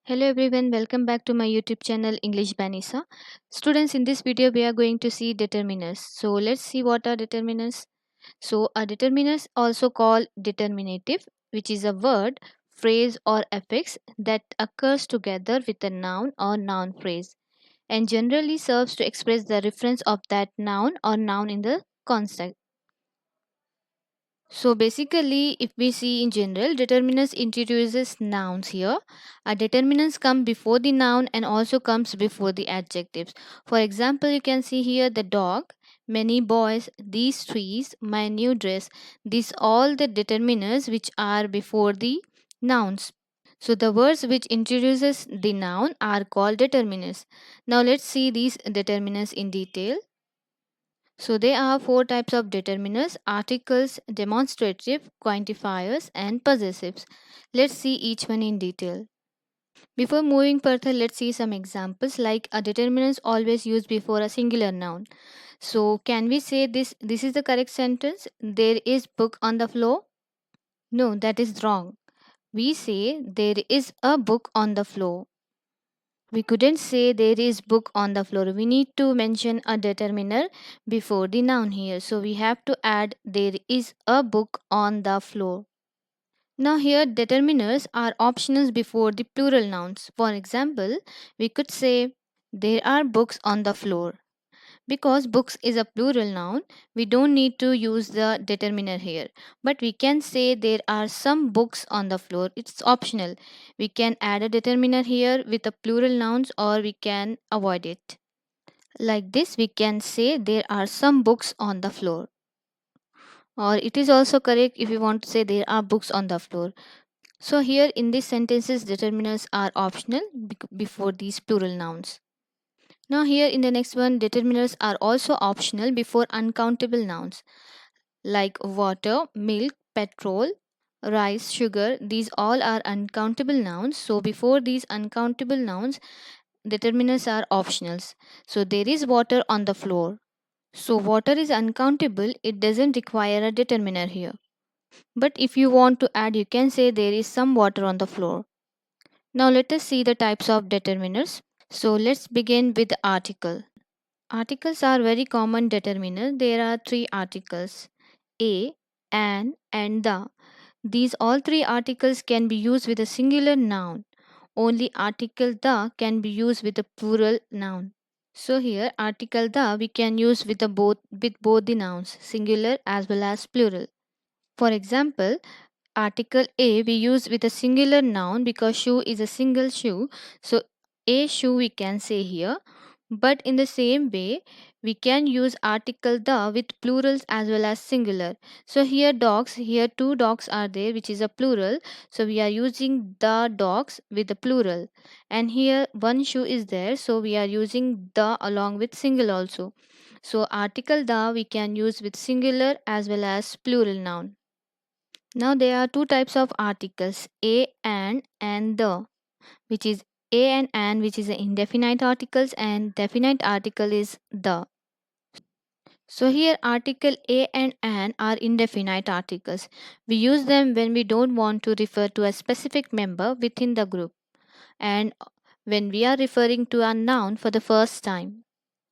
Hello everyone, welcome back to my YouTube channel English Banisa. Students, in this video we are going to see determiners. So let's see what are determiners. So a determiner is also called determinative, which is a word, phrase or affix that occurs together with a noun or noun phrase and generally serves to express the reference of that noun or noun in the context. So basically, if we see in general, determinants introduces nouns here. Determinants come before the noun and also comes before the adjectives. For example, you can see here the dog, many boys, these trees, my new dress. These all the determinants which are before the nouns. So the words which introduces the noun are called determinants. Now let's see these determinants in detail. So there are four types of determiners: articles, demonstrative, quantifiers, and possessives. Let's see each one in detail. Before moving further, let's see some examples like a determiner is always used before a singular noun. So can we say this is the correct sentence? There is book on the floor? No, that is wrong. We say there is a book on the floor. We couldn't say there is book on the floor. We need to mention a determiner before the noun here. So we have to add there is a book on the floor. Now here determiners are optionals before the plural nouns. For example, we could say there are books on the floor. Because books is a plural noun, we don't need to use the determiner here. But we can say there are some books on the floor. It's optional. We can add a determiner here with a plural nouns or we can avoid it. Like this, we can say there are some books on the floor. Or it is also correct if we want to say there are books on the floor. So here in these sentences, determiners are optional before these plural nouns. Now, here in the next one, determiners are also optional before uncountable nouns like water, milk, petrol, rice, sugar. These all are uncountable nouns. So, before these uncountable nouns, determiners are optionals. So, there is water on the floor. So, water is uncountable, it doesn't require a determiner here. But if you want to add, you can say there is some water on the floor. Now, let us see the types of determiners. So, let's begin with the article. Articles are very common determiner. There are three articles: a, an, and the. These all three articles can be used with a singular noun. Only article the can be used with a plural noun. So here article the we can use with both the nouns, singular as well as plural. For example, article a we use with a singular noun because shoe is a single shoe. So a shoe we can say here. But in the same way, we can use article the with plurals as well as singular. So here dogs, here two dogs are there which is a plural. So we are using the dogs with the plural. And here one shoe is there. So we are using the along with single also. So article the we can use with singular as well as plural noun. Now there are two types of articles, a and the, which is a and which is an indefinite articles and definite article is the. So here article a and an are indefinite articles. We use them when we don't want to refer to a specific member within the group and when we are referring to a noun for the first time.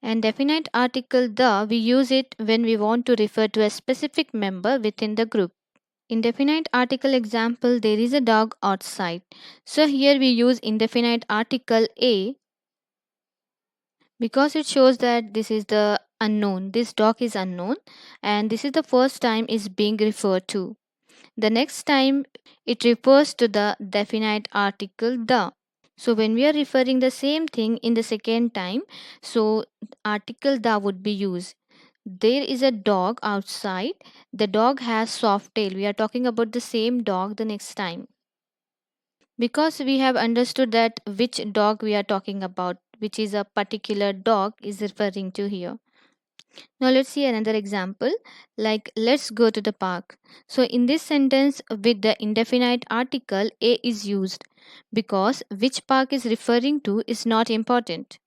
And definite article the we use it when we want to refer to a specific member within the group. Indefinite article example, there is a dog outside. So here we use indefinite article a because it shows that this is the unknown. This dog is unknown and this is the first time is being referred to. The next time it refers to the definite article the. So when we are referring the same thing in the second time, so article the would be used. There is a dog outside. The dog has soft tail. We are talking about the same dog the next time. Because we have understood that which dog we are talking about, which is a particular dog is referring to here. Now let's see another example like let's go to the park. So in this sentence with the indefinite article a is used because which park is referring to is not important.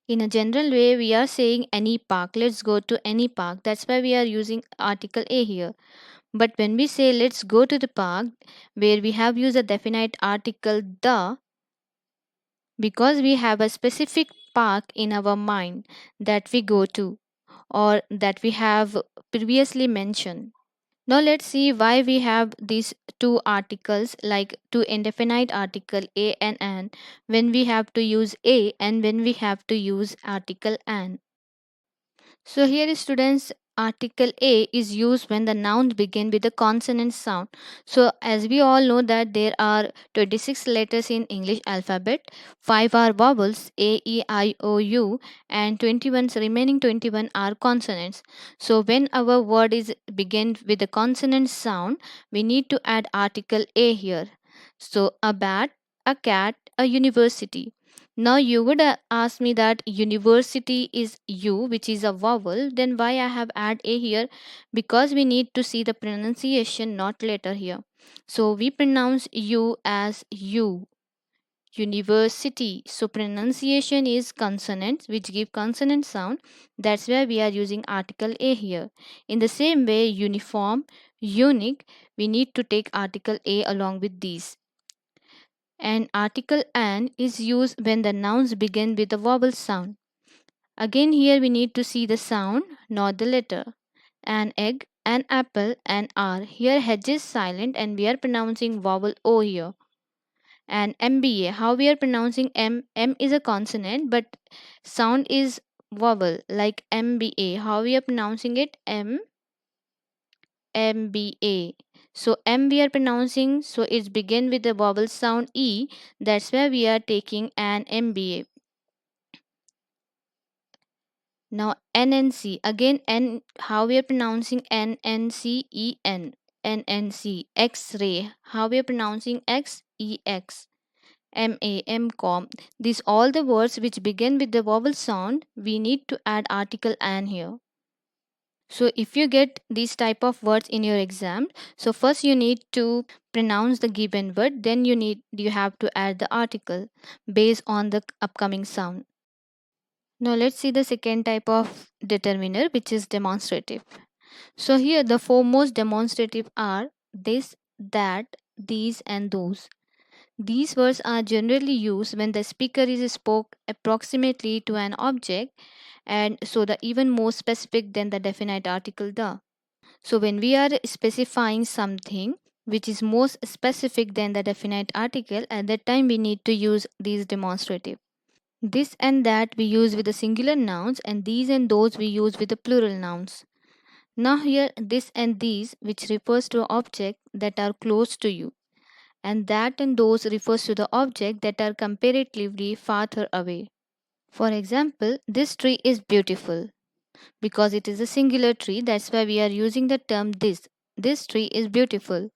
In a general way, we are saying any park. Let's go to any park. That's why we are using article A here. But when we say let's go to the park, where we have used a definite article the, because we have a specific park in our mind that we go to or that we have previously mentioned. Now let's see why we have these two articles like two indefinite article a and an when we have to use a and when we have to use article an. So here is students, article A is used when the nouns begin with a consonant sound. So as we all know that there are 26 letters in English alphabet, 5 are vowels A, E, I, O, U and 21 remaining 21 are consonants. So when our word is begin with a consonant sound, we need to add article A here. So a bat, a cat, a university. Now you would ask me that university is U, which is a vowel, then why I have add A here? Because we need to see the pronunciation not letter here. So we pronounce U as U, university. So pronunciation is consonants which give consonant sound. That's why we are using article A here. In the same way, uniform, unique, we need to take article A along with these. And article an is used when the nouns begin with a vowel sound. Again, here we need to see the sound, not the letter. An egg, an apple, an R. Here H is silent and we are pronouncing vowel O here. And MBA, how we are pronouncing M? M is a consonant but sound is vowel like MBA. How we are pronouncing it? MBA. So M we are pronouncing, so it's begin with the vowel sound E. That's why we are taking an MBA. Now NNC again N how we are pronouncing NNCEN. NNC X-ray how we are pronouncing XEX. MA MCOM. These all the words which begin with the vowel sound we need to add article an here. So if you get these type of words in your exam, so first you need to pronounce the given word, then you have to add the article based on the upcoming sound. Now let's see the second type of determiner, which is demonstrative. So here the foremost demonstrative are this, that, these and those. These words are generally used when the speaker is spoke approximately to an object and so the even more specific than the definite article the. So when we are specifying something which is more specific than the definite article, at that time we need to use these demonstrative. This and that we use with the singular nouns and these and those we use with the plural nouns. Now here this and these which refers to object that are close to you and that and those refers to the object that are comparatively farther away. For example, this tree is beautiful. Because it is a singular tree, that's why we are using the term this. This tree is beautiful.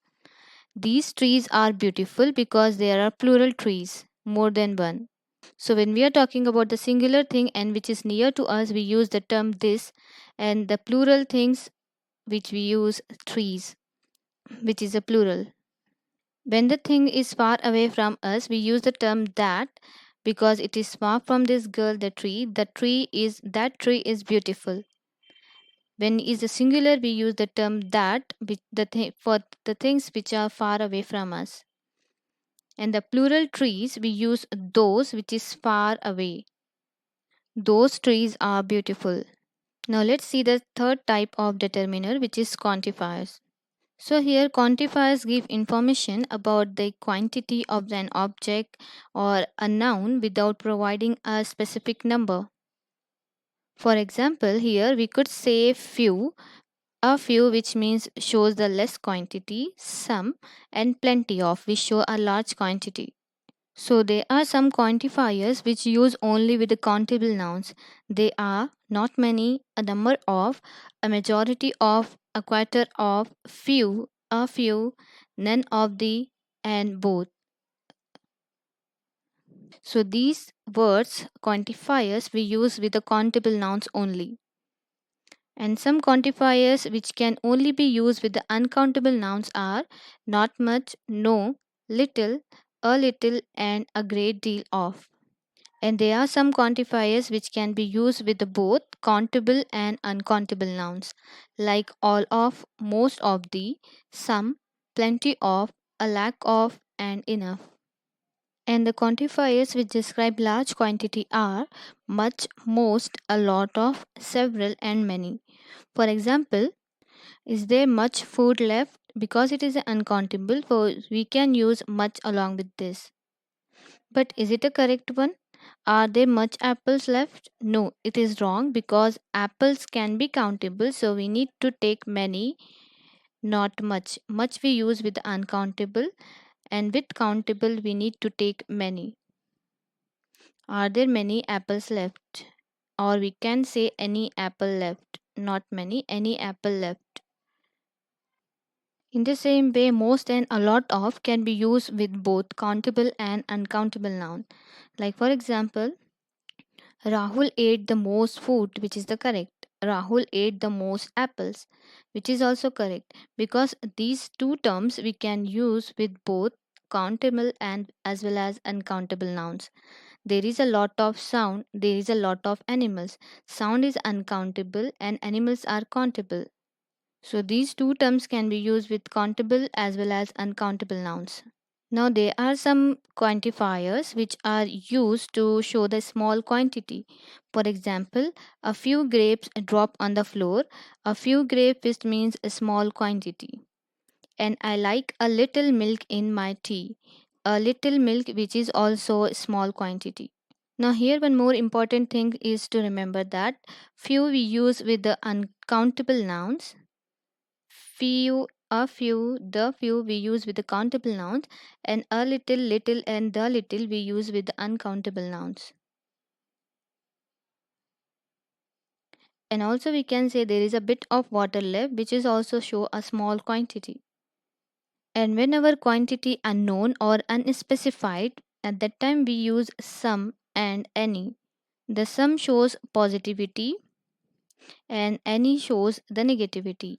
These trees are beautiful because there are plural trees, more than one. So when we are talking about the singular thing and which is near to us, we use the term this, and the plural things which we use trees, which is a plural. When the thing is far away from us, we use the term that because it is far from this girl, the tree. That tree is beautiful. When is a singular, we use the term that for the things which are far away from us. And the plural trees, we use those which is far away. Those trees are beautiful. Now let's see the third type of determiner, which is quantifiers. So here quantifiers give information about the quantity of an object or a noun without providing a specific number. For example, here we could say few. A few which means shows the less quantity, some and plenty of which show a large quantity. So there are some quantifiers which use only with the countable nouns. They are not many, a number of, a majority of, a quarter of, few, a few, none of the, and both. So these words, quantifiers, we use with the countable nouns only. And some quantifiers which can only be used with the uncountable nouns are not much, no, little, a little, and a great deal of. And there are some quantifiers which can be used with the both countable and uncountable nouns, like all of, most of the, some, plenty of, a lack of, and enough. And the quantifiers which describe large quantity are much, most, a lot of, several, and many. For example, is there much food left? Because it is uncountable, so we can use much along with this. But is it a correct one? Are there much apples left? No, it is wrong because apples can be countable, so we need to take many, not much. Much we use with uncountable, and with countable we need to take many. Are there many apples left? Or we can say any apple left, not many, any apple left. In the same way, most and a lot of can be used with both countable and uncountable noun. Like for example, Rahul ate the most food, which is the correct. Rahul ate the most apples, which is also correct. Because these two terms we can use with both countable and as well as uncountable nouns. There is a lot of sound, there is a lot of animals. Sound is uncountable and animals are countable. So these two terms can be used with countable as well as uncountable nouns. Now there are some quantifiers which are used to show the small quantity. For example, a few grapes drop on the floor. A few grapes means a small quantity. And I like a little milk in my tea. A little milk which is also a small quantity. Now here one more important thing is to remember that few we use with the uncountable nouns, few, a few, the few we use with the countable nouns, and a little, little, and the little we use with the uncountable nouns. And also we can say there is a bit of water left, which is also show a small quantity. And whenever quantity unknown or unspecified, at that time we use some and any. The some shows positivity and any shows the negativity,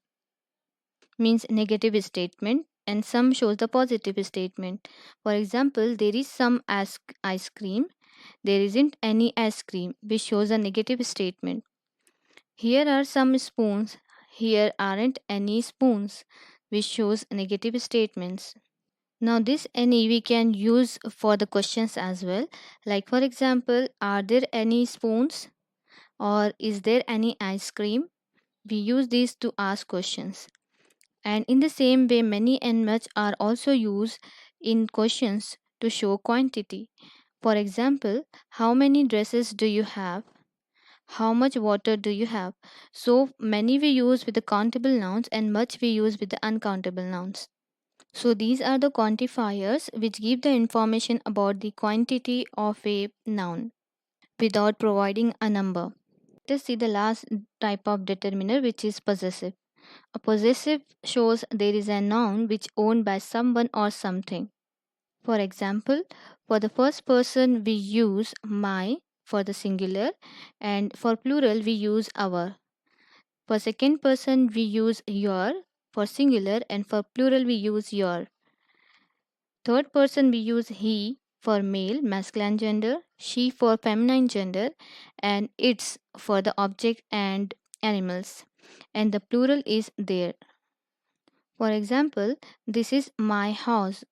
means negative statement, and some shows the positive statement. For example, there is some ice cream, there isn't any ice cream, which shows a negative statement. Here are some spoons, here aren't any spoons, which shows negative statements. Now this any we can use for the questions as well. Like for example, are there any spoons or is there any ice cream? We use these to ask questions. And in the same way, many and much are also used in questions to show quantity. For example, how many dresses do you have? How much water do you have? So, many we use with the countable nouns and much we use with the uncountable nouns. So, these are the quantifiers which give the information about the quantity of a noun without providing a number. Let us see the last type of determiner, which is possessive. A possessive shows there is a noun which owned by someone or something. For example, for the first person we use my for the singular, and for plural we use our. For second person we use your for singular, and for plural we use your. Third person we use he for male masculine gender, she for feminine gender, and its for the object and animals, and the plural is their. For example, this is my house.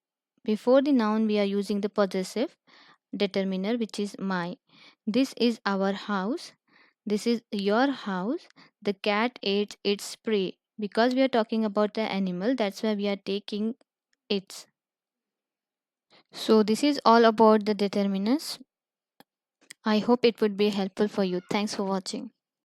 Before the noun, we are using the possessive determiner, which is my. This is our house. This is your house. The cat ate its prey. Because we are talking about the animal, that's why we are taking its. So, this is all about the determiners. I hope it would be helpful for you. Thanks for watching.